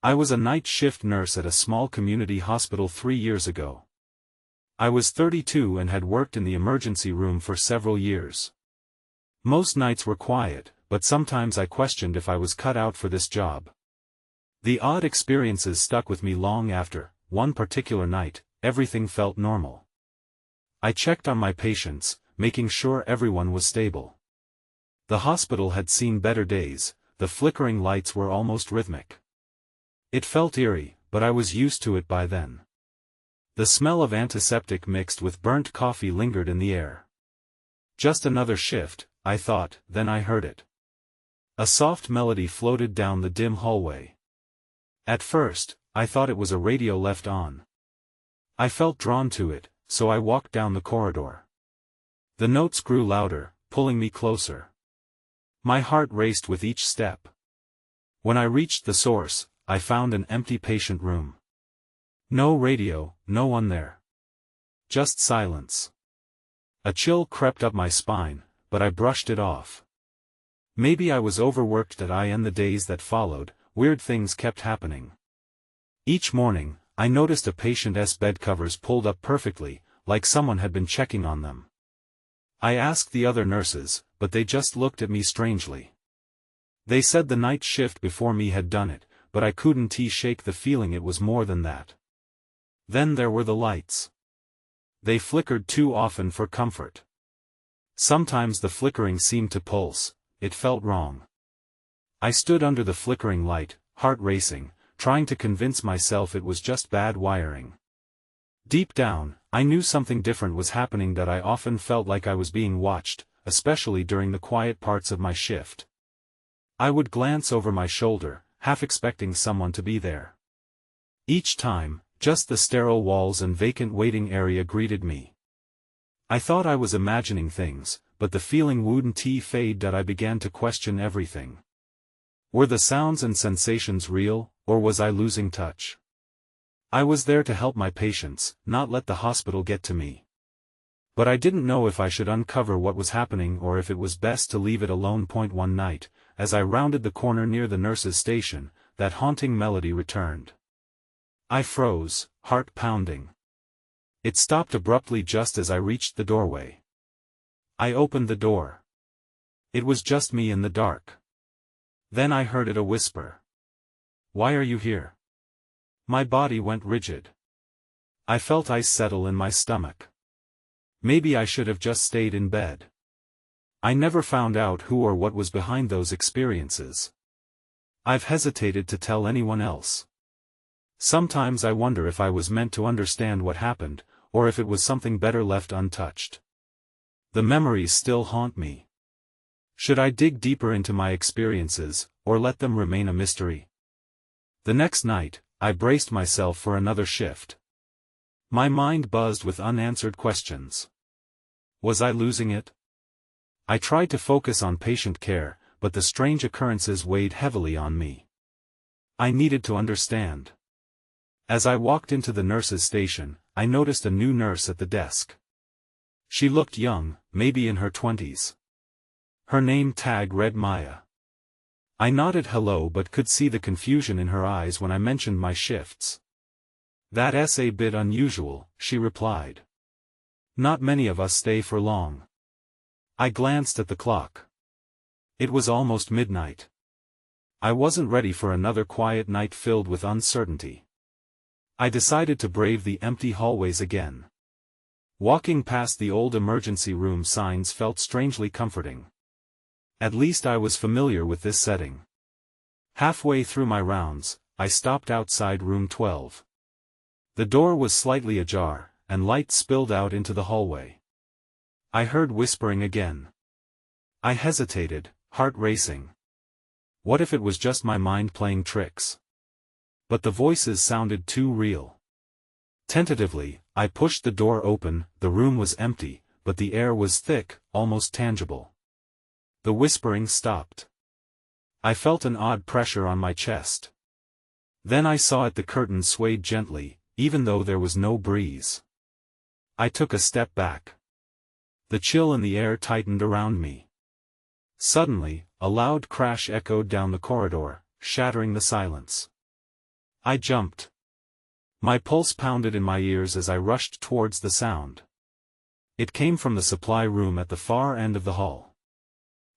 I was a night shift nurse at a small community hospital 3 years ago. I was 32 and had worked in the emergency room for several years. Most nights were quiet, but sometimes I questioned if I was cut out for this job. The odd experiences stuck with me long after. One particular night, everything felt normal. I checked on my patients, making sure everyone was stable. The hospital had seen better days. The flickering lights were almost rhythmic. It felt eerie, but I was used to it by then. The smell of antiseptic mixed with burnt coffee lingered in the air. Just another shift, I thought, then I heard it. A soft melody floated down the dim hallway. At first, I thought it was a radio left on. I felt drawn to it, so I walked down the corridor. The notes grew louder, pulling me closer. My heart raced with each step. When I reached the source, I found an empty patient room. No radio, no one there. Just silence. A chill crept up my spine, but I brushed it off. Maybe I was overworked and the days that followed, weird things kept happening. Each morning, I noticed a patient's bed covers pulled up perfectly, like someone had been checking on them. I asked the other nurses, but they just looked at me strangely. They said the night shift before me had done it, but I couldn't shake the feeling it was more than that. Then there were the lights. They flickered too often for comfort. Sometimes the flickering seemed to pulse. It felt wrong. I stood under the flickering light, heart racing, trying to convince myself it was just bad wiring. Deep down, I knew something different was happening, that I often felt like I was being watched, especially during the quiet parts of my shift. I would glance over my shoulder, half expecting someone to be there. Each time, just the sterile walls and vacant waiting area greeted me. I thought I was imagining things, but the feeling wouldn't fade. That I began to question everything. Were the sounds and sensations real, or was I losing touch? I was there to help my patients, not let the hospital get to me. But I didn't know if I should uncover what was happening or if it was best to leave it alone. One night, as I rounded the corner near the nurse's station, that haunting melody returned. I froze, heart pounding. It stopped abruptly just as I reached the doorway. I opened the door. It was just me in the dark. Then I heard a whisper. "Why are you here?" My body went rigid. I felt ice settle in my stomach. Maybe I should have just stayed in bed. I never found out who or what was behind those experiences. I've hesitated to tell anyone else. Sometimes I wonder if I was meant to understand what happened, or if it was something better left untouched. The memories still haunt me. Should I dig deeper into my experiences, or let them remain a mystery? The next night, I braced myself for another shift. My mind buzzed with unanswered questions. Was I losing it? I tried to focus on patient care, but the strange occurrences weighed heavily on me. I needed to understand. As I walked into the nurse's station, I noticed a new nurse at the desk. She looked young, maybe in her 20s. Her name tag read Maya. I nodded hello but could see the confusion in her eyes when I mentioned my shifts. "That's a bit unusual," she replied. "Not many of us stay for long." I glanced at the clock. It was almost midnight. I wasn't ready for another quiet night filled with uncertainty. I decided to brave the empty hallways again. Walking past the old emergency room signs felt strangely comforting. At least I was familiar with this setting. Halfway through my rounds, I stopped outside room 12. The door was slightly ajar, and light spilled out into the hallway. I heard whispering again. I hesitated, heart racing. What if it was just my mind playing tricks? But the voices sounded too real. Tentatively, I pushed the door open. The room was empty, but the air was thick, almost tangible. The whispering stopped. I felt an odd pressure on my chest. Then I saw the curtain swayed gently, even though there was no breeze. I took a step back. The chill in the air tightened around me. Suddenly, a loud crash echoed down the corridor, shattering the silence. I jumped. My pulse pounded in my ears as I rushed towards the sound. It came from the supply room at the far end of the hall.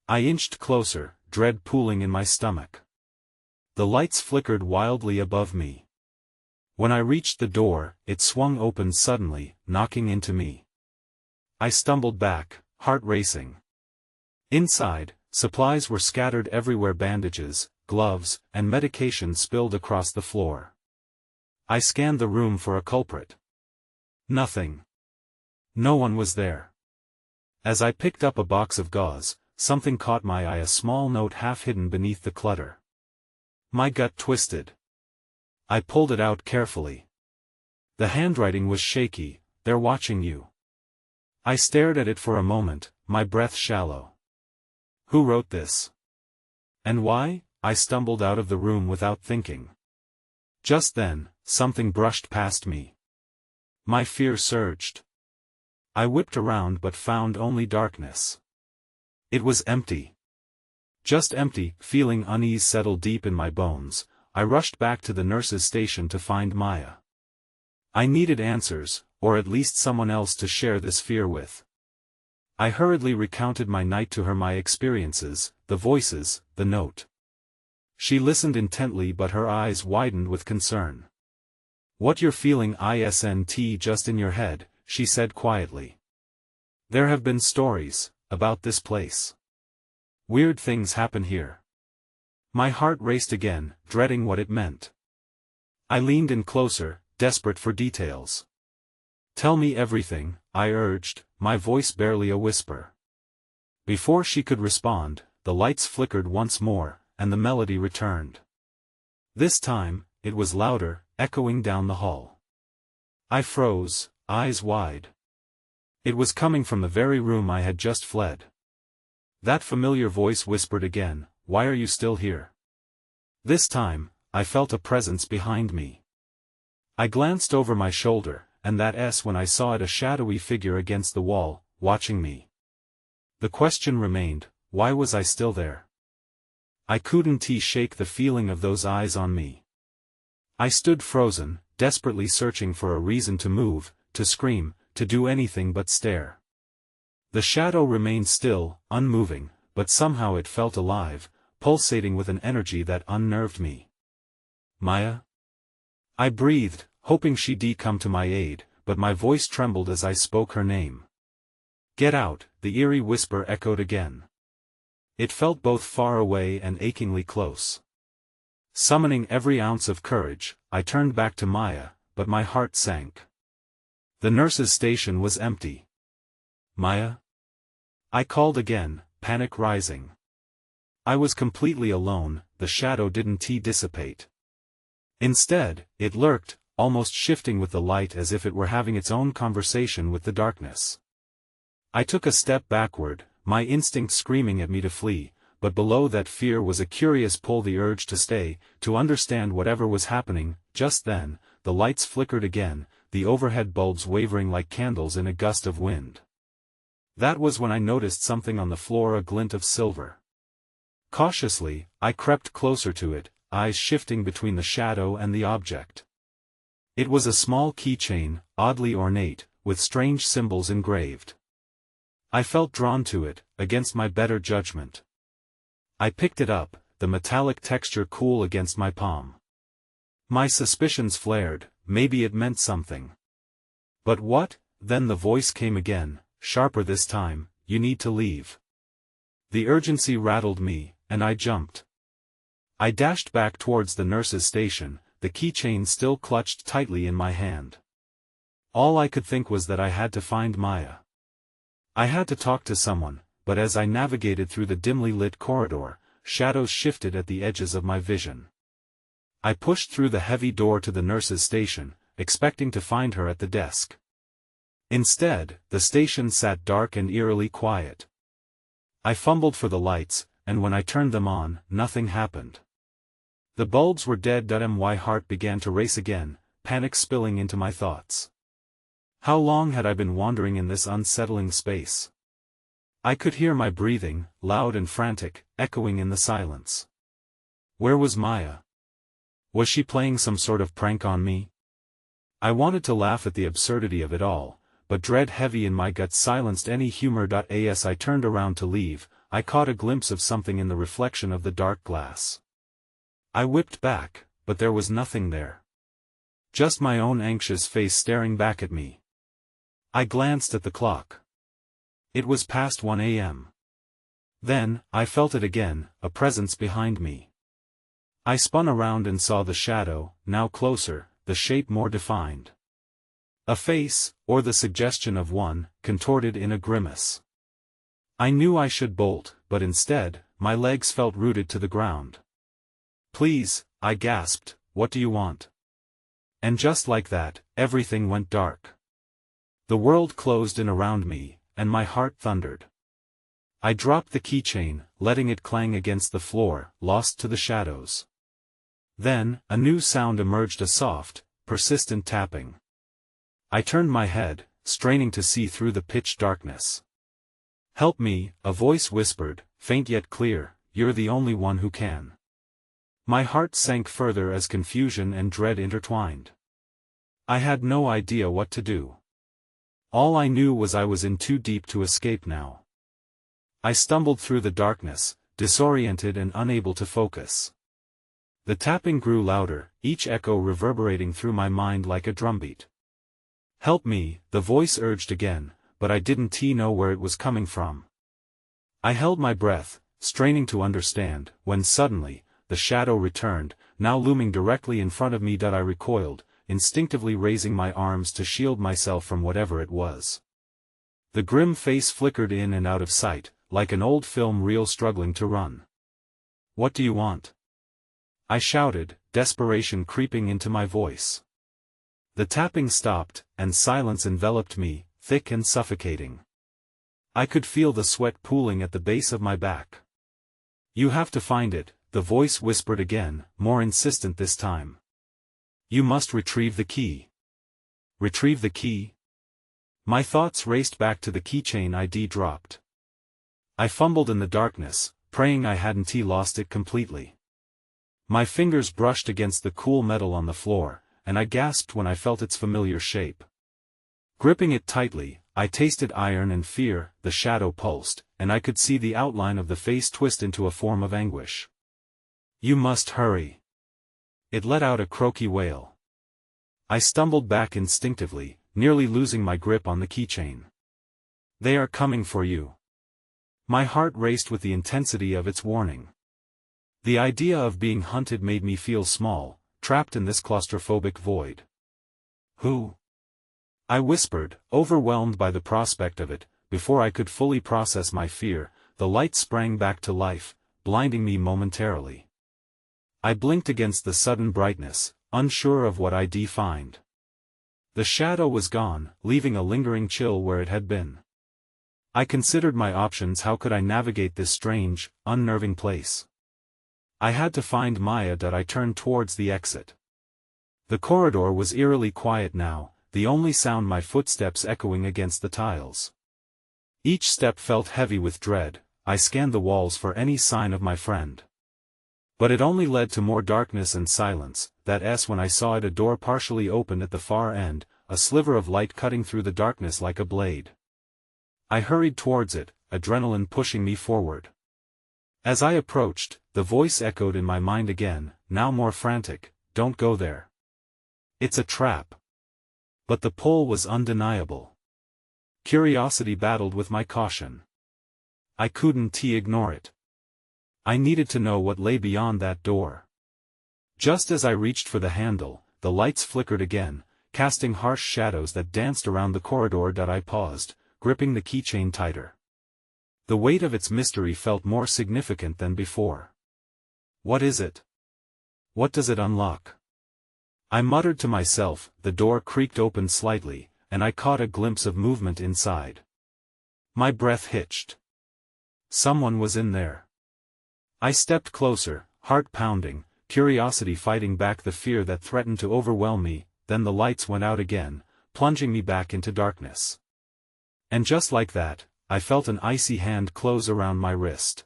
I inched closer, dread pooling in my stomach. The lights flickered wildly above me. When I reached the door, it swung open suddenly, knocking into me. I stumbled back, heart racing. Inside, supplies were scattered everywhere, bandages, gloves, and medication spilled across the floor. I scanned the room for a culprit. Nothing. No one was there. As I picked up a box of gauze, something caught my eye, a small note half hidden beneath the clutter. My gut twisted. I pulled it out carefully. The handwriting was shaky. "They're watching you." I stared at it for a moment, my breath shallow. Who wrote this? And why? I stumbled out of the room without thinking. Just then, something brushed past me. My fear surged. I whipped around but found only darkness. It was empty. Just empty. Feeling unease settle deep in my bones, I rushed back to the nurse's station to find Maya. I needed answers, or at least someone else to share this fear with. I hurriedly recounted my night to her, my experiences, the voices, the note. She listened intently, but her eyes widened with concern. "What you're feeling isn't just in your head," she said quietly. "There have been stories about this place. Weird things happen here." My heart raced again, dreading what it meant. I leaned in closer, desperate for details. "Tell me everything," I urged, my voice barely a whisper. Before she could respond, the lights flickered once more, and the melody returned. This time, it was louder, echoing down the hall. I froze, eyes wide. It was coming from the very room I had just fled. That familiar voice whispered again, "Why are you still here?" This time, I felt a presence behind me. I glanced over my shoulder, and that when I saw it, a shadowy figure against the wall, watching me. The question remained, why was I still there? I couldn't shake the feeling of those eyes on me. I stood frozen, desperately searching for a reason to move, to scream, to do anything but stare. The shadow remained still, unmoving, but somehow it felt alive, pulsating with an energy that unnerved me. "Maya?" I breathed, hoping she'd come to my aid, but my voice trembled as I spoke her name. "Get out," the eerie whisper echoed again. It felt both far away and achingly close. Summoning every ounce of courage, I turned back to Maya, but my heart sank. The nurse's station was empty. "Maya?" I called again, panic rising. I was completely alone. The shadow didn't dissipate. Instead, it lurked, almost shifting with the light as if it were having its own conversation with the darkness. I took a step backward, my instinct screaming at me to flee, but below that fear was a curious pull, the urge to stay, to understand whatever was happening. Just then, the lights flickered again, the overhead bulbs wavering like candles in a gust of wind. That was when I noticed something on the floor, a glint of silver. Cautiously, I crept closer to it, eyes shifting between the shadow and the object. It was a small keychain, oddly ornate, with strange symbols engraved. I felt drawn to it, against my better judgment. I picked it up, the metallic texture cool against my palm. My suspicions flared, maybe it meant something. But what? Then the voice came again, sharper this time, "You need to leave." The urgency rattled me, and I jumped. I dashed back towards the nurse's station, the keychain still clutched tightly in my hand. All I could think was that I had to find Maya. I had to talk to someone, but as I navigated through the dimly lit corridor, shadows shifted at the edges of my vision. I pushed through the heavy door to the nurse's station, expecting to find her at the desk. Instead, the station sat dark and eerily quiet. I fumbled for the lights, and when I turned them on, nothing happened. The bulbs were dead. My heart began to race again, panic spilling into my thoughts. How long had I been wandering in this unsettling space? I could hear my breathing, loud and frantic, echoing in the silence. Where was Maya? Was she playing some sort of prank on me? I wanted to laugh at the absurdity of it all, but dread heavy in my gut silenced any humor. As I turned around to leave, I caught a glimpse of something in the reflection of the dark glass. I whipped back, but there was nothing there. Just my own anxious face staring back at me. I glanced at the clock. It was past 1 a.m. Then, I felt it again, a presence behind me. I spun around and saw the shadow, now closer, the shape more defined. A face, or the suggestion of one, contorted in a grimace. I knew I should bolt, but instead, my legs felt rooted to the ground. "Please," I gasped, "what do you want?" And just like that, everything went dark. The world closed in around me, and my heart thundered. I dropped the keychain, letting it clang against the floor, lost to the shadows. Then, a new sound emerged, a soft, persistent tapping. I turned my head, straining to see through the pitch darkness. "Help me," a voice whispered, faint yet clear, "you're the only one who can." My heart sank further as confusion and dread intertwined. I had no idea what to do. All I knew was I was in too deep to escape now. I stumbled through the darkness, disoriented and unable to focus. The tapping grew louder, each echo reverberating through my mind like a drumbeat. "Help me," the voice urged again, but I didn't know where it was coming from. I held my breath, straining to understand, when suddenly, the shadow returned, now looming directly in front of me. I recoiled, instinctively raising my arms to shield myself from whatever it was. The grim face flickered in and out of sight, like an old film reel struggling to run. "What do you want?" I shouted, desperation creeping into my voice. The tapping stopped, and silence enveloped me, thick and suffocating. I could feel the sweat pooling at the base of my back. "You have to find it," the voice whispered again, more insistent this time. "You must retrieve the key." Retrieve the key? My thoughts raced back to the keychain I'd dropped. I fumbled in the darkness, praying I hadn't lost it completely. My fingers brushed against the cool metal on the floor, and I gasped when I felt its familiar shape. Gripping it tightly, I tasted iron and fear. The shadow pulsed, and I could see the outline of the face twist into a form of anguish. "You must hurry." It let out a croaky wail. I stumbled back instinctively, nearly losing my grip on the keychain. "They are coming for you." My heart raced with the intensity of its warning. The idea of being hunted made me feel small, trapped in this claustrophobic void. "Who?" I whispered, overwhelmed by the prospect of it. Before I could fully process my fear, the light sprang back to life, blinding me momentarily. I blinked against the sudden brightness, unsure of what I'd find. The shadow was gone, leaving a lingering chill where it had been. I considered my options. How could I navigate this strange, unnerving place? I had to find Maya. I turned towards the exit. The corridor was eerily quiet now, the only sound my footsteps echoing against the tiles. Each step felt heavy with dread. I scanned the walls for any sign of my friend. But it only led to more darkness and silence. When I saw it, a door partially open at the far end, a sliver of light cutting through the darkness like a blade. I hurried towards it, adrenaline pushing me forward. As I approached, the voice echoed in my mind again, now more frantic, "Don't go there. It's a trap." But the pull was undeniable. Curiosity battled with my caution. I couldn't ignore it. I needed to know what lay beyond that door. Just as I reached for the handle, the lights flickered again, casting harsh shadows that danced around the corridor. I paused, gripping the keychain tighter. The weight of its mystery felt more significant than before. "What is it? What does it unlock?" I muttered to myself. The door creaked open slightly, and I caught a glimpse of movement inside. My breath hitched. Someone was in there. I stepped closer, heart pounding, curiosity fighting back the fear that threatened to overwhelm me. Then the lights went out again, plunging me back into darkness. And just like that, I felt an icy hand close around my wrist.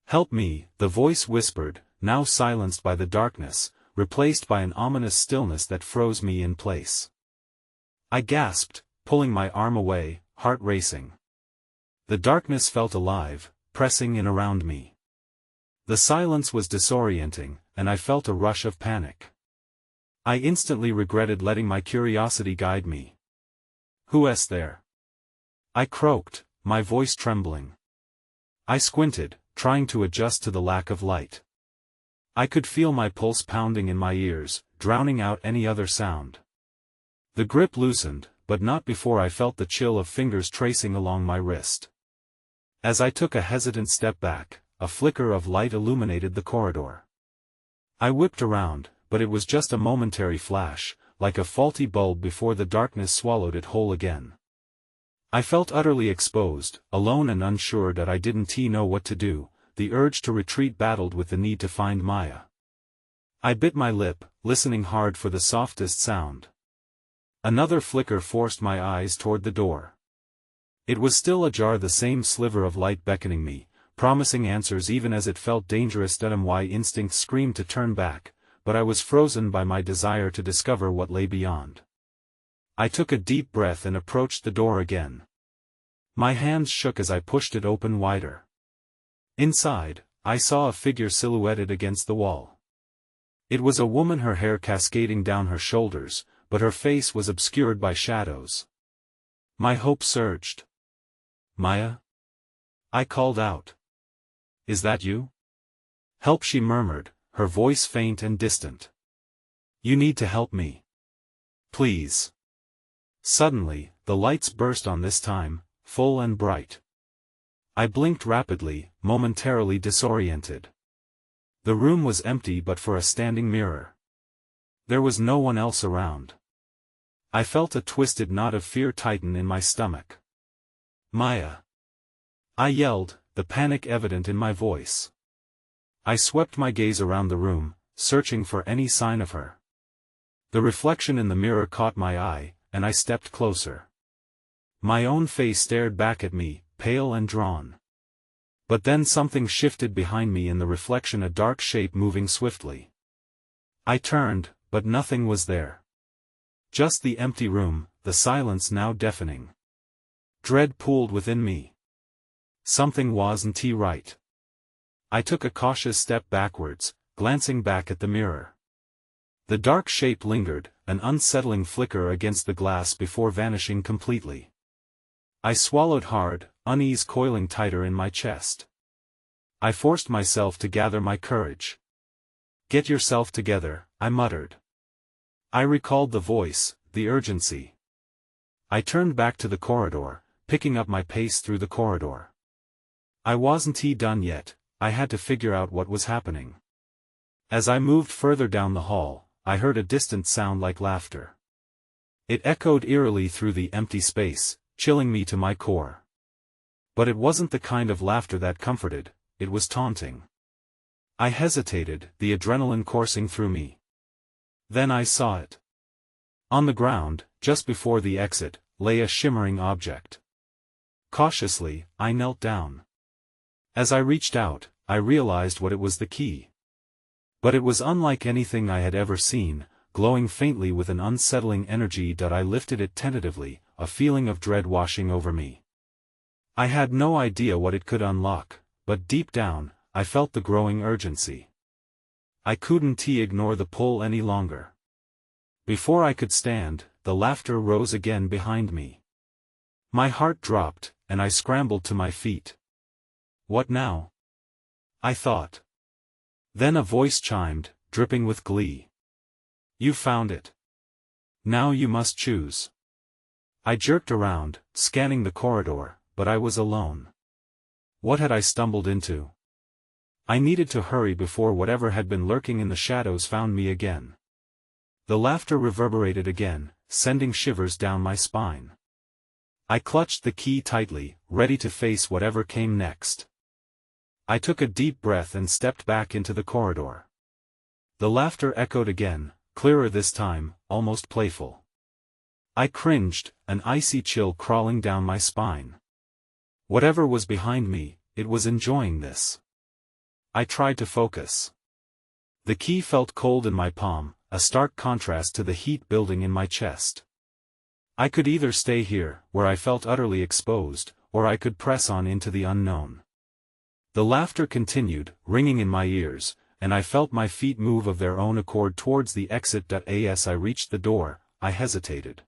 "Help me," the voice whispered, now silenced by the darkness, replaced by an ominous stillness that froze me in place. I gasped, pulling my arm away, heart racing. The darkness felt alive, pressing in around me. The silence was disorienting, and I felt a rush of panic. I instantly regretted letting my curiosity guide me. "Who's there?" I croaked, my voice trembling. I squinted, trying to adjust to the lack of light. I could feel my pulse pounding in my ears, drowning out any other sound. The grip loosened, but not before I felt the chill of fingers tracing along my wrist. As I took a hesitant step back, a flicker of light illuminated the corridor. I whipped around, but it was just a momentary flash, like a faulty bulb before the darkness swallowed it whole again. I felt utterly exposed, alone and unsure that I didn't know what to do. The urge to retreat battled with the need to find Maya. I bit my lip, listening hard for the softest sound. Another flicker forced my eyes toward the door. It was still ajar, the same sliver of light beckoning me, promising answers even as it felt dangerous. My instinct screamed to turn back, but I was frozen by my desire to discover what lay beyond. I took a deep breath and approached the door again. My hands shook as I pushed it open wider. Inside, I saw a figure silhouetted against the wall. It was a woman, her hair cascading down her shoulders, but her face was obscured by shadows. My hope surged. "Maya?" I called out. "Is that you?" "Help," she murmured, her voice faint and distant. "You need to help me. Please." Suddenly, the lights burst on, this time, full and bright. I blinked rapidly, momentarily disoriented. The room was empty but for a standing mirror. There was no one else around. I felt a twisted knot of fear tighten in my stomach. "Maya!" I yelled, the panic evident in my voice. I swept my gaze around the room, searching for any sign of her. The reflection in the mirror caught my eye, and I stepped closer. My own face stared back at me, pale and drawn. But then something shifted behind me in the reflection, a dark shape moving swiftly. I turned, but nothing was there. Just the empty room, the silence now deafening. Dread pooled within me. Something wasn't right. I took a cautious step backwards, glancing back at the mirror. The dark shape lingered, an unsettling flicker against the glass before vanishing completely. I swallowed hard, unease coiling tighter in my chest. I forced myself to gather my courage. "Get yourself together," I muttered. I recalled the voice, the urgency. I turned back to the corridor, picking up my pace through the corridor. I wasn't done yet, I had to figure out what was happening. As I moved further down the hall, I heard a distant sound like laughter. It echoed eerily through the empty space, chilling me to my core. But it wasn't the kind of laughter that comforted, it was taunting. I hesitated, the adrenaline coursing through me. Then I saw it. On the ground, just before the exit, lay a shimmering object. Cautiously, I knelt down. As I reached out, I realized what it was, the key. But it was unlike anything I had ever seen, glowing faintly with an unsettling energy. I lifted it tentatively, a feeling of dread washing over me. I had no idea what it could unlock, but deep down, I felt the growing urgency. I couldn't ignore the pull any longer. Before I could stand, the laughter rose again behind me. My heart dropped, and I scrambled to my feet. "What now?" I thought. Then a voice chimed, dripping with glee. "You found it. Now you must choose." I jerked around, scanning the corridor, but I was alone. What had I stumbled into? I needed to hurry before whatever had been lurking in the shadows found me again. The laughter reverberated again, sending shivers down my spine. I clutched the key tightly, ready to face whatever came next. I took a deep breath and stepped back into the corridor. The laughter echoed again, clearer this time, almost playful. I cringed, an icy chill crawling down my spine. Whatever was behind me, it was enjoying this. I tried to focus. The key felt cold in my palm, a stark contrast to the heat building in my chest. I could either stay here, where I felt utterly exposed, or I could press on into the unknown. The laughter continued, ringing in my ears, and I felt my feet move of their own accord towards the exit. As I reached the door, I hesitated.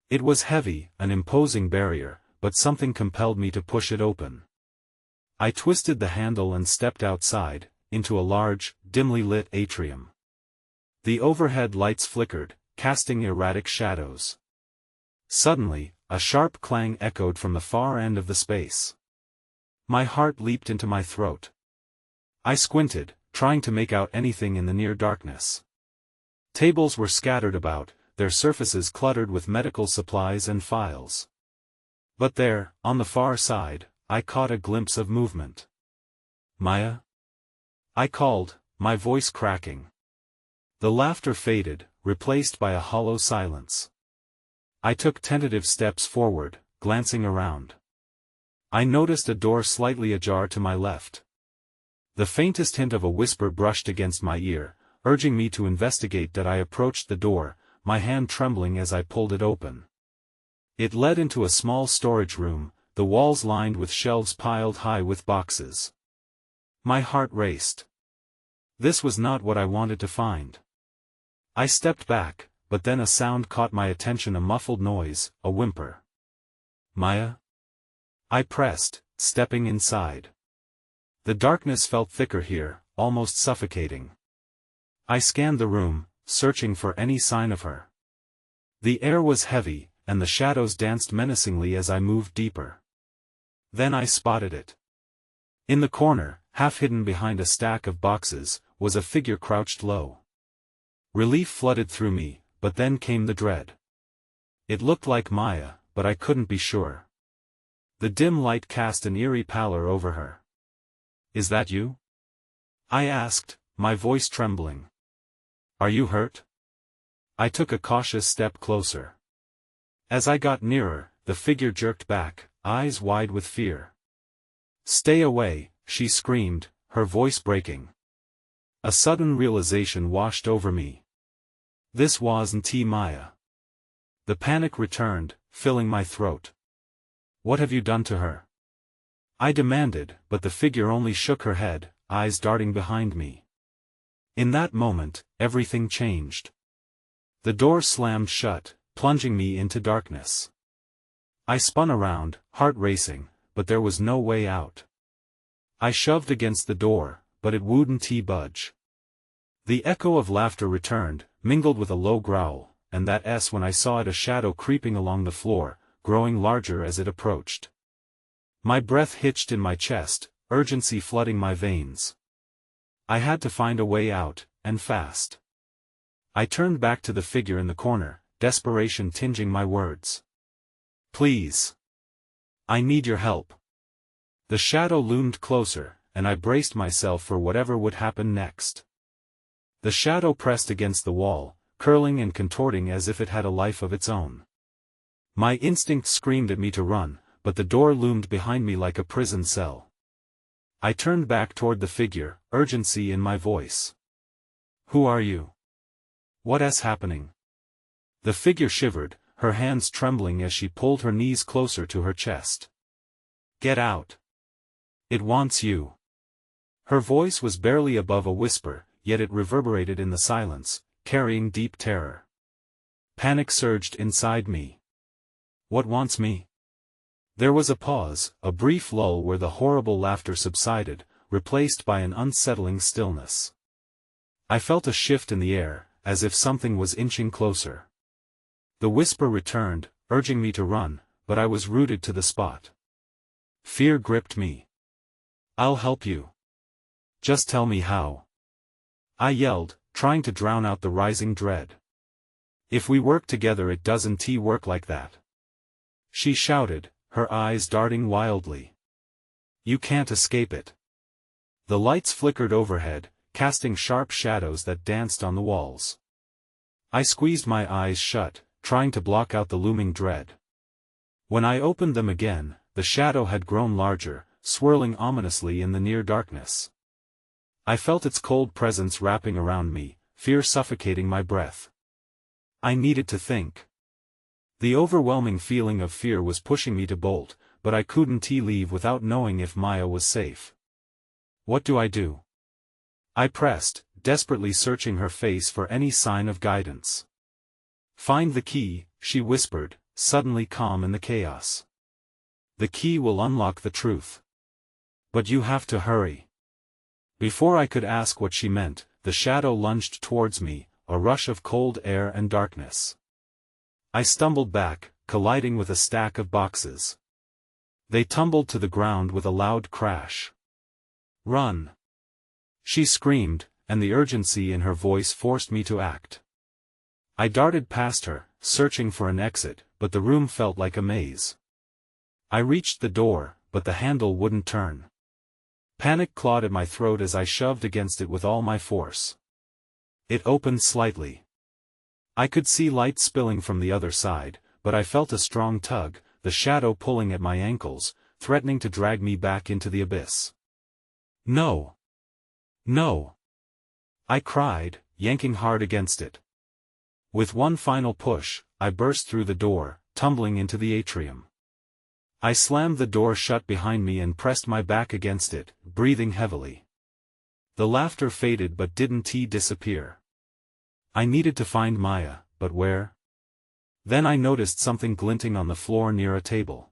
It was heavy, an imposing barrier, but something compelled me to push it open. I twisted the handle and stepped outside, into a large, dimly lit atrium. The overhead lights flickered, casting erratic shadows. Suddenly, a sharp clang echoed from the far end of the space. My heart leaped into my throat. I squinted, trying to make out anything in the near darkness. Tables were scattered about, their surfaces cluttered with medical supplies and files. But there, on the far side, I caught a glimpse of movement. "Maya?" I called, my voice cracking. The laughter faded, replaced by a hollow silence. I took tentative steps forward, glancing around. I noticed a door slightly ajar to my left. The faintest hint of a whisper brushed against my ear, urging me to investigate. I approached the door, my hand trembling as I pulled it open. It led into a small storage room, the walls lined with shelves piled high with boxes. My heart raced. This was not what I wanted to find. I stepped back, but then a sound caught my attention, a muffled noise, a whimper. "Maya?" I pressed, stepping inside. The darkness felt thicker here, almost suffocating. I scanned the room, searching for any sign of her. The air was heavy, and the shadows danced menacingly as I moved deeper. Then I spotted it. In the corner, half hidden behind a stack of boxes, was a figure crouched low. Relief flooded through me, but then came the dread. It looked like Maya, but I couldn't be sure. The dim light cast an eerie pallor over her. "Is that you?" I asked, my voice trembling. "Are you hurt?" I took a cautious step closer. As I got nearer, the figure jerked back, eyes wide with fear. "Stay away," she screamed, her voice breaking. A sudden realization washed over me. This wasn't Maya. The panic returned, filling my throat. "What have you done to her?" I demanded, but the figure only shook her head, eyes darting behind me. In that moment, everything changed. The door slammed shut, plunging me into darkness. I spun around, heart racing, but there was no way out. I shoved against the door, but it wouldn't budge. The echo of laughter returned, mingled with a low growl, and when I saw it, a shadow creeping along the floor, growing larger as it approached. My breath hitched in my chest, urgency flooding my veins. I had to find a way out, and fast. I turned back to the figure in the corner, desperation tinging my words. "Please. I need your help." The shadow loomed closer, and I braced myself for whatever would happen next. The shadow pressed against the wall, curling and contorting as if it had a life of its own. My instinct screamed at me to run, but the door loomed behind me like a prison cell. I turned back toward the figure, urgency in my voice. "Who are you? What's happening?" The figure shivered, her hands trembling as she pulled her knees closer to her chest. "Get out. It wants you." Her voice was barely above a whisper, yet it reverberated in the silence, carrying deep terror. Panic surged inside me. "What wants me?" There was a pause, a brief lull where the horrible laughter subsided, replaced by an unsettling stillness. I felt a shift in the air, as if something was inching closer. The whisper returned, urging me to run, but I was rooted to the spot. Fear gripped me. "I'll help you. Just tell me how." I yelled, trying to drown out the rising dread. "If we work together, it doesn't work like that," she shouted, her eyes darting wildly. "You can't escape it." The lights flickered overhead, casting sharp shadows that danced on the walls. I squeezed my eyes shut, trying to block out the looming dread. When I opened them again, the shadow had grown larger, swirling ominously in the near darkness. I felt its cold presence wrapping around me, fear suffocating my breath. I needed to think. The overwhelming feeling of fear was pushing me to bolt, but I couldn't leave without knowing if Maya was safe. What do I do? I pressed, desperately searching her face for any sign of guidance. Find the key, she whispered, suddenly calm in the chaos. The key will unlock the truth. But you have to hurry. Before I could ask what she meant, the shadow lunged towards me, a rush of cold air and darkness. I stumbled back, colliding with a stack of boxes. They tumbled to the ground with a loud crash. Run! She screamed, and the urgency in her voice forced me to act. I darted past her, searching for an exit, but the room felt like a maze. I reached the door, but the handle wouldn't turn. Panic clawed at my throat as I shoved against it with all my force. It opened slightly. I could see light spilling from the other side, but I felt a strong tug, the shadow pulling at my ankles, threatening to drag me back into the abyss. No! No! I cried, yanking hard against it. With one final push, I burst through the door, tumbling into the atrium. I slammed the door shut behind me and pressed my back against it, breathing heavily. The laughter faded but didn't disappear. I needed to find Maya, but where? Then I noticed something glinting on the floor near a table.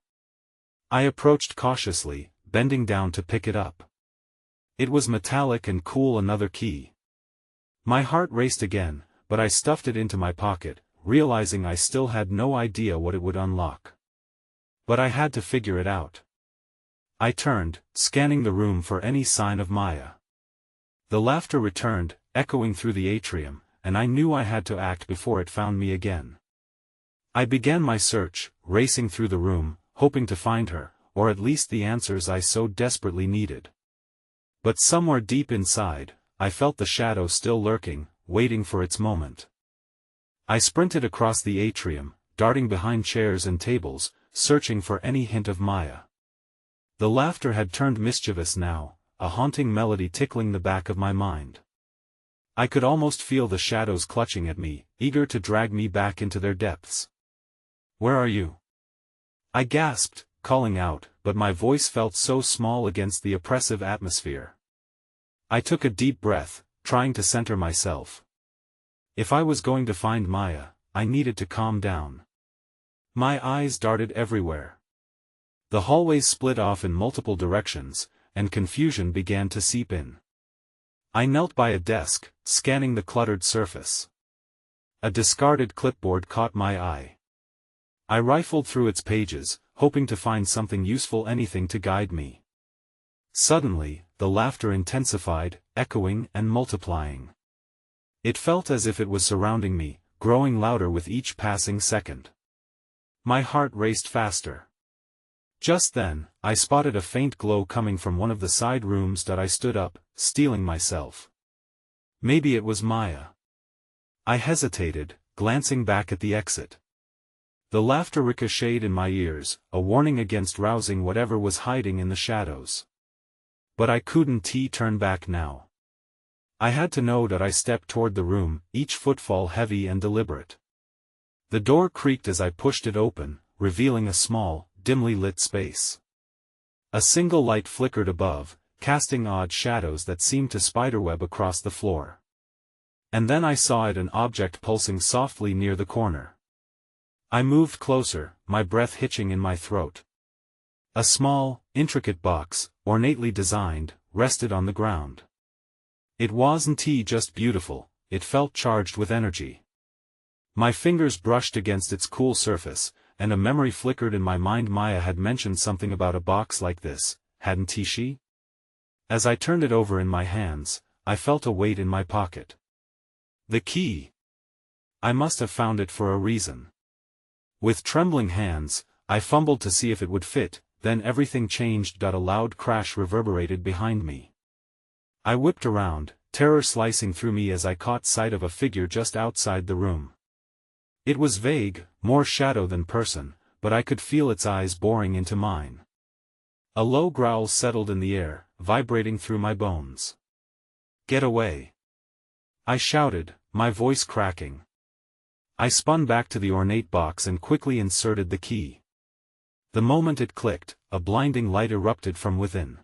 I approached cautiously, bending down to pick it up. It was metallic and cool, another key. My heart raced again, but I stuffed it into my pocket, realizing I still had no idea what it would unlock. But I had to figure it out. I turned, scanning the room for any sign of Maya. The laughter returned, echoing through the atrium, and I knew I had to act before it found me again. I began my search, racing through the room, hoping to find her, or at least the answers I so desperately needed. But somewhere deep inside, I felt the shadow still lurking, waiting for its moment. I sprinted across the atrium, darting behind chairs and tables, searching for any hint of Maya. The laughter had turned mischievous now, a haunting melody tickling the back of my mind. I could almost feel the shadows clutching at me, eager to drag me back into their depths. Where are you? I gasped, calling out, but my voice felt so small against the oppressive atmosphere. I took a deep breath, trying to center myself. If I was going to find Maya, I needed to calm down. My eyes darted everywhere. The hallways split off in multiple directions, and confusion began to seep in. I knelt by a desk, scanning the cluttered surface. A discarded clipboard caught my eye. I rifled through its pages, hoping to find something useful, anything to guide me. Suddenly, the laughter intensified, echoing and multiplying. It felt as if it was surrounding me, growing louder with each passing second. My heart raced faster. Just then, I spotted a faint glow coming from one of the side rooms. I stood up, steeling myself. Maybe it was Maya. I hesitated, glancing back at the exit. The laughter ricocheted in my ears, a warning against rousing whatever was hiding in the shadows. But I couldn't turn back now. I had to know that I stepped toward the room, each footfall heavy and deliberate. The door creaked as I pushed it open, revealing a small, dimly lit space. A single light flickered above, casting odd shadows that seemed to spiderweb across the floor. And then I saw an object pulsing softly near the corner. I moved closer, my breath hitching in my throat. A small, intricate box, ornately designed, rested on the ground. It wasn't just beautiful, it felt charged with energy. My fingers brushed against its cool surface, and a memory flickered in my mind. Maya had mentioned something about a box like this, hadn't she? As I turned it over in my hands, I felt a weight in my pocket. The key! I must have found it for a reason. With trembling hands, I fumbled to see if it would fit, then everything changed. A loud crash reverberated behind me. I whipped around, terror slicing through me as I caught sight of a figure just outside the room. It was vague, more shadow than person, but I could feel its eyes boring into mine. A low growl settled in the air, vibrating through my bones. Get away! I shouted, my voice cracking. I spun back to the ornate box and quickly inserted the key. The moment it clicked, a blinding light erupted from within.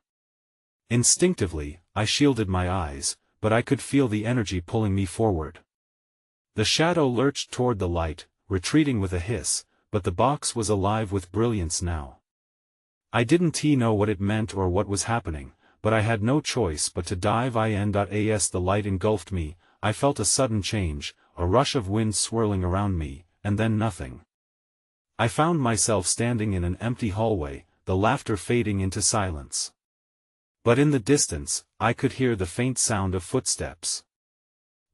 Instinctively, I shielded my eyes, but I could feel the energy pulling me forward. The shadow lurched toward the light, retreating with a hiss, but the box was alive with brilliance now. I didn't know what it meant or what was happening, but I had no choice but to dive in. As the light engulfed me, I felt a sudden change, a rush of wind swirling around me, and then nothing. I found myself standing in an empty hallway, the laughter fading into silence. But in the distance, I could hear the faint sound of footsteps.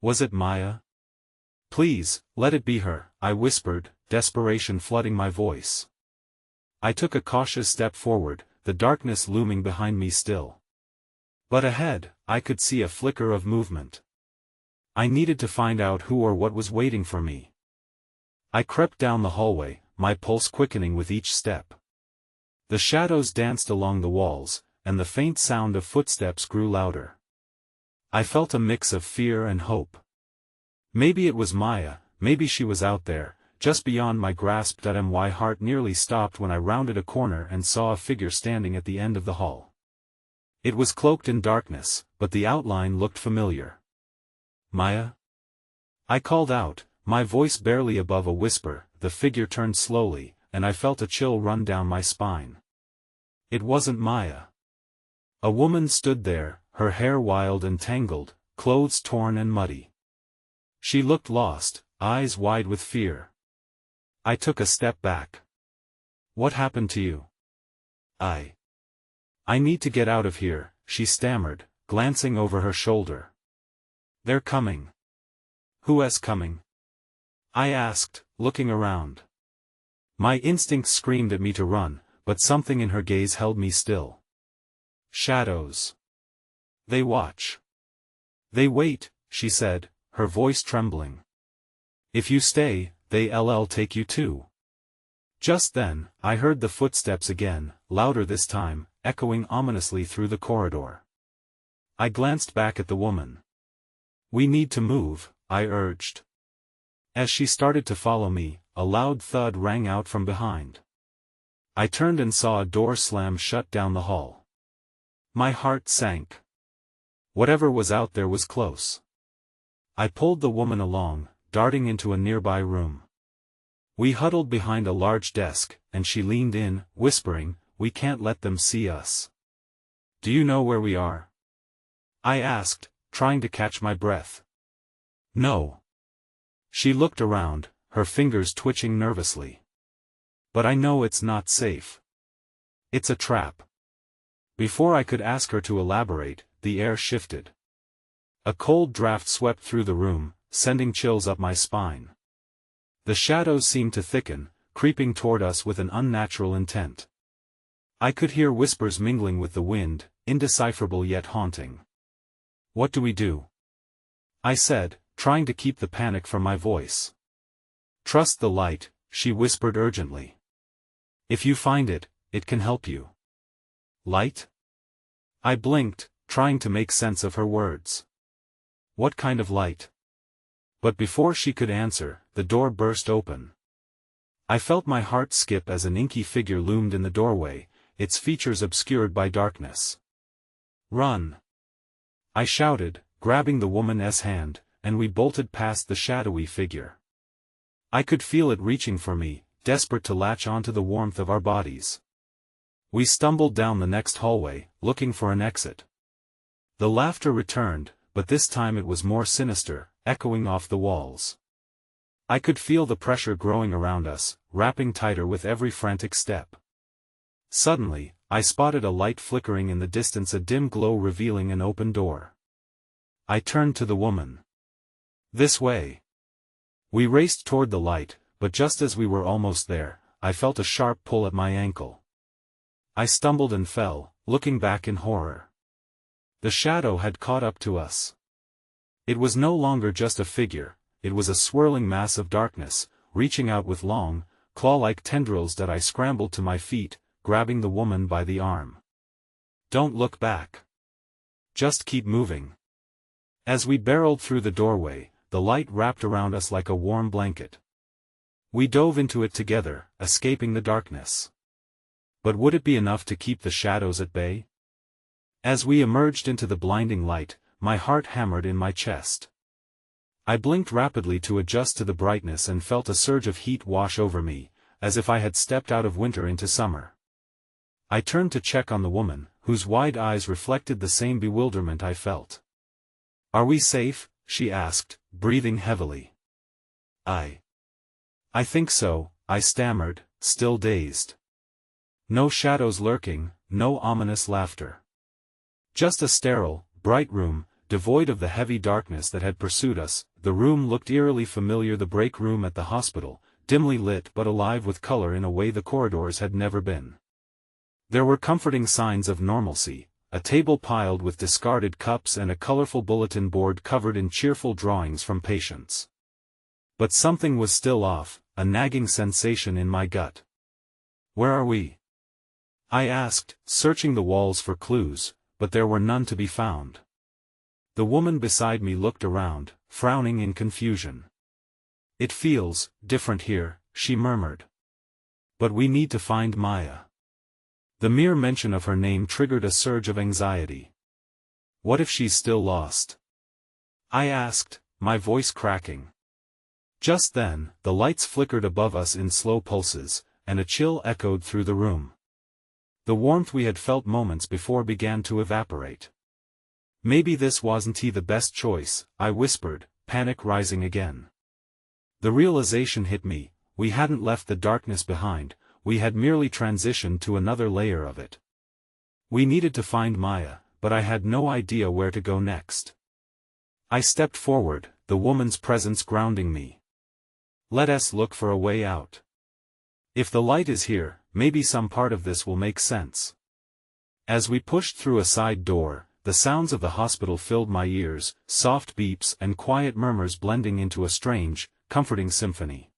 Was it Maya? Please, let it be her, I whispered, desperation flooding my voice. I took a cautious step forward, the darkness looming behind me still. But ahead, I could see a flicker of movement. I needed to find out who or what was waiting for me. I crept down the hallway, my pulse quickening with each step. The shadows danced along the walls, and the faint sound of footsteps grew louder. I felt a mix of fear and hope. Maybe it was Maya, maybe she was out there, just beyond my grasp. My heart nearly stopped when I rounded a corner and saw a figure standing at the end of the hall. It was cloaked in darkness, but the outline looked familiar. Maya? I called out, my voice barely above a whisper. The figure turned slowly, and I felt a chill run down my spine. It wasn't Maya. A woman stood there, her hair wild and tangled, clothes torn and muddy. She looked lost, eyes wide with fear. I took a step back. What happened to you? I need to get out of here, she stammered, glancing over her shoulder. They're coming. Who is coming? I asked, looking around. My instincts screamed at me to run, but something in her gaze held me still. Shadows. They watch. They wait, she said, her voice trembling. If you stay, they'll take you too. Just then, I heard the footsteps again, louder this time, echoing ominously through the corridor. I glanced back at the woman. We need to move, I urged. As she started to follow me, a loud thud rang out from behind. I turned and saw a door slam shut down the hall. My heart sank. Whatever was out there was close. I pulled the woman along, darting into a nearby room. We huddled behind a large desk, and she leaned in, whispering, "We can't let them see us." "Do you know where we are?" I asked, trying to catch my breath. "No." She looked around, her fingers twitching nervously. "But I know it's not safe. It's a trap." Before I could ask her to elaborate, the air shifted. A cold draft swept through the room, sending chills up my spine. The shadows seemed to thicken, creeping toward us with an unnatural intent. I could hear whispers mingling with the wind, indecipherable yet haunting. "What do we do?" I said, trying to keep the panic from my voice. "Trust the light," she whispered urgently. "If you find it, it can help you." "Light?" I blinked, trying to make sense of her words. "What kind of light?" But before she could answer, the door burst open. I felt my heart skip as an inky figure loomed in the doorway, its features obscured by darkness. "Run!" I shouted, grabbing the woman's hand, and we bolted past the shadowy figure. I could feel it reaching for me, desperate to latch onto the warmth of our bodies. We stumbled down the next hallway, looking for an exit. The laughter returned, but this time it was more sinister, echoing off the walls. I could feel the pressure growing around us, wrapping tighter with every frantic step. Suddenly, I spotted a light flickering in the distance, a dim glow revealing an open door. I turned to the woman. "This way." We raced toward the light, but just as we were almost there, I felt a sharp pull at my ankle. I stumbled and fell, looking back in horror. The shadow had caught up to us. It was no longer just a figure, it was a swirling mass of darkness, reaching out with long, claw-like tendrils. I scrambled to my feet, grabbing the woman by the arm. "Don't look back. Just keep moving." As we barreled through the doorway, the light wrapped around us like a warm blanket. We dove into it together, escaping the darkness. But would it be enough to keep the shadows at bay? As we emerged into the blinding light, my heart hammered in my chest. I blinked rapidly to adjust to the brightness and felt a surge of heat wash over me, as if I had stepped out of winter into summer. I turned to check on the woman, whose wide eyes reflected the same bewilderment I felt. "Are we safe?" she asked, breathing heavily. I think so," I stammered, still dazed. No shadows lurking, no ominous laughter. Just a sterile, bright room, devoid of the heavy darkness that had pursued us. The room looked eerily familiar, the break room at the hospital, dimly lit but alive with color in a way the corridors had never been. There were comforting signs of normalcy, a table piled with discarded cups and a colorful bulletin board covered in cheerful drawings from patients. But something was still off, a nagging sensation in my gut. "Where are we?" I asked, searching the walls for clues, but there were none to be found. The woman beside me looked around, frowning in confusion. "It feels different here," she murmured. "But we need to find Maya." The mere mention of her name triggered a surge of anxiety. "What if she's still lost?" I asked, my voice cracking. Just then, the lights flickered above us in slow pulses, and a chill echoed through the room. The warmth we had felt moments before began to evaporate. "Maybe this wasn't the best choice," I whispered, panic rising again. The realization hit me: we hadn't left the darkness behind, we had merely transitioned to another layer of it. We needed to find Maya, but I had no idea where to go next. I stepped forward, the woman's presence grounding me. "Let us look for a way out. If the light is here, maybe some part of this will make sense." As we pushed through a side door, the sounds of the hospital filled my ears, soft beeps and quiet murmurs blending into a strange, comforting symphony.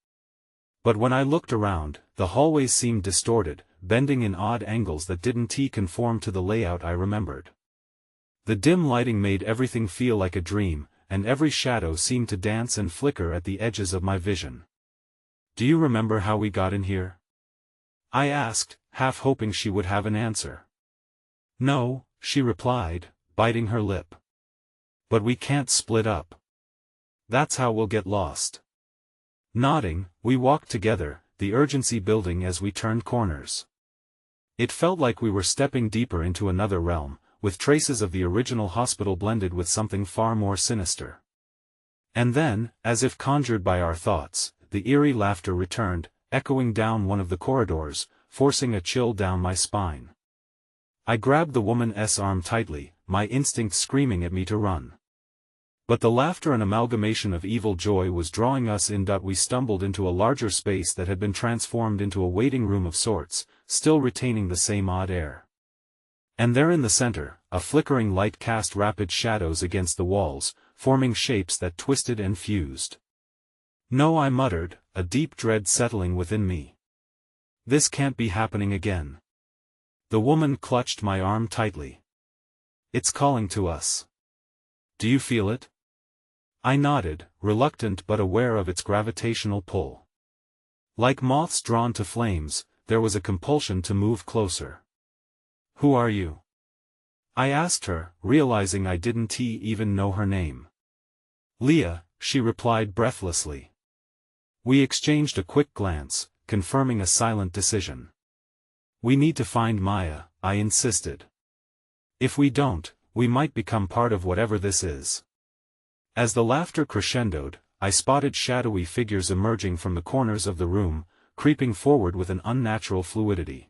But when I looked around, the hallways seemed distorted, bending in odd angles that didn't conform to the layout I remembered. The dim lighting made everything feel like a dream, and every shadow seemed to dance and flicker at the edges of my vision. "Do you remember how we got in here?" I asked, half hoping she would have an answer. "No," she replied, biting her lip. "But we can't split up. That's how we'll get lost." Nodding, we walked together, the urgency building as we turned corners. It felt like we were stepping deeper into another realm, with traces of the original hospital blended with something far more sinister. And then, as if conjured by our thoughts, the eerie laughter returned, echoing down one of the corridors, forcing a chill down my spine. I grabbed the woman's arm tightly, my instinct screaming at me to run. But the laughter, an amalgamation of evil joy, was drawing us in. We stumbled into a larger space that had been transformed into a waiting room of sorts, still retaining the same odd air. And there in the center, a flickering light cast rapid shadows against the walls, forming shapes that twisted and fused. "No," I muttered, a deep dread settling within me. "This can't be happening again." The woman clutched my arm tightly. "It's calling to us. Do you feel it?" I nodded, reluctant but aware of its gravitational pull. Like moths drawn to flames, there was a compulsion to move closer. "Who are you?" I asked her, realizing I didn't even know her name. "Leah," she replied breathlessly. We exchanged a quick glance, confirming a silent decision. "We need to find Maya," I insisted. "If we don't, we might become part of whatever this is." As the laughter crescendoed, I spotted shadowy figures emerging from the corners of the room, creeping forward with an unnatural fluidity.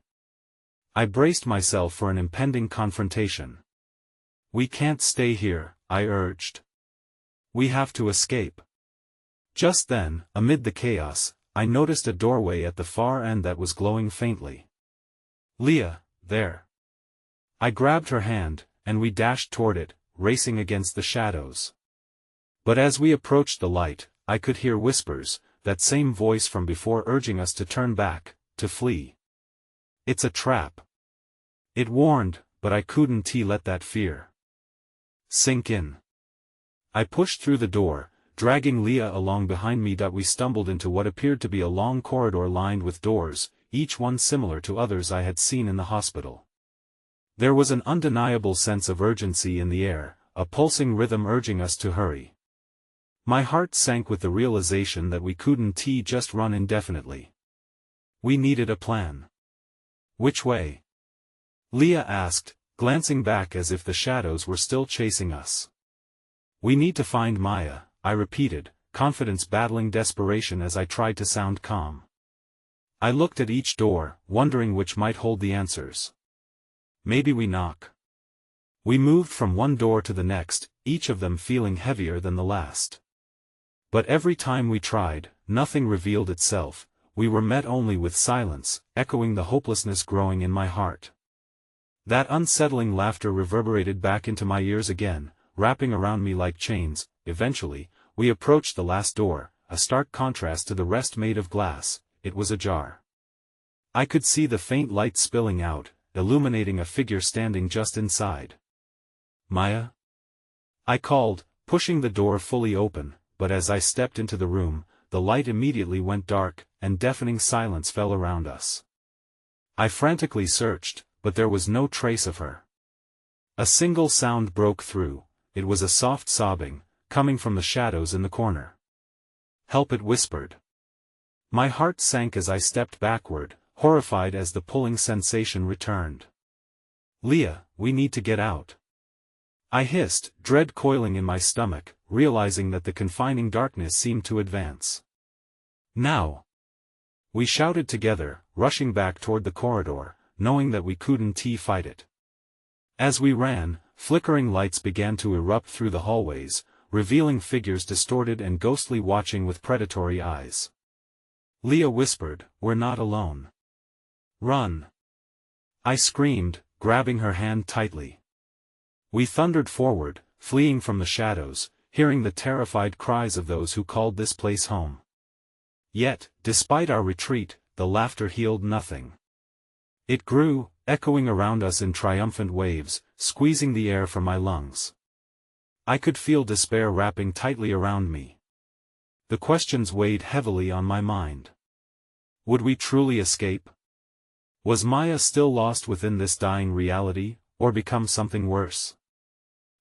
I braced myself for an impending confrontation. "We can't stay here," I urged. "We have to escape." Just then, amid the chaos, I noticed a doorway at the far end that was glowing faintly. "Leah, there." I grabbed her hand, and we dashed toward it, racing against the shadows. But as we approached the light, I could hear whispers, that same voice from before urging us to turn back, to flee. "It's a trap," it warned, but I couldn't let that fear sink in. I pushed through the door, dragging Leah along behind me. We stumbled into what appeared to be a long corridor lined with doors, each one similar to others I had seen in the hospital. There was an undeniable sense of urgency in the air, a pulsing rhythm urging us to hurry. My heart sank with the realization that we couldn't just run indefinitely. We needed a plan. Which way? Leah asked, glancing back as if the shadows were still chasing us. We need to find Maya, I repeated, confidence battling desperation as I tried to sound calm. I looked at each door, wondering which might hold the answers. Maybe we knock. We moved from one door to the next, each of them feeling heavier than the last. But every time we tried, nothing revealed itself. We were met only with silence, echoing the hopelessness growing in my heart. That unsettling laughter reverberated back into my ears again, wrapping around me like chains. Eventually, we approached the last door, a stark contrast to the rest made of glass. It was ajar. I could see the faint light spilling out, illuminating a figure standing just inside. Maya? I called, pushing the door fully open, but as I stepped into the room, the light immediately went dark, and deafening silence fell around us. I frantically searched, but there was no trace of her. A single sound broke through. It was a soft sobbing, coming from the shadows in the corner. "Help," it whispered. My heart sank as I stepped backward, horrified as the pulling sensation returned. "Leah, we need to get out," I hissed, dread coiling in my stomach, realizing that the confining darkness seemed to advance. "Now!" We shouted together, rushing back toward the corridor, knowing that we couldn't fight it. As we ran, flickering lights began to erupt through the hallways, revealing figures distorted and ghostly watching with predatory eyes. Leah whispered, "We're not alone. Run!" I screamed, grabbing her hand tightly. We thundered forward, fleeing from the shadows, hearing the terrified cries of those who called this place home. Yet, despite our retreat, the laughter healed nothing. It grew, echoing around us in triumphant waves, squeezing the air from my lungs. I could feel despair wrapping tightly around me. The questions weighed heavily on my mind. Would we truly escape? Was Maya still lost within this dying reality, or become something worse?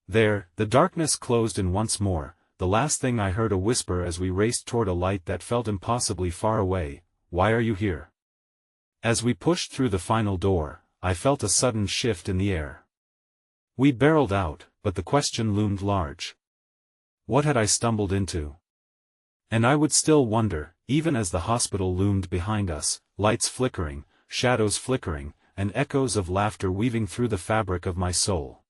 There, the darkness closed in once more. The last thing I heard a whisper as we raced toward a light that felt impossibly far away. "Why are you here?" As we pushed through the final door, I felt a sudden shift in the air. We barreled out, but the question loomed large. What had I stumbled into? And I would still wonder, even as the hospital loomed behind us, lights flickering, shadows flickering, and echoes of laughter weaving through the fabric of my soul.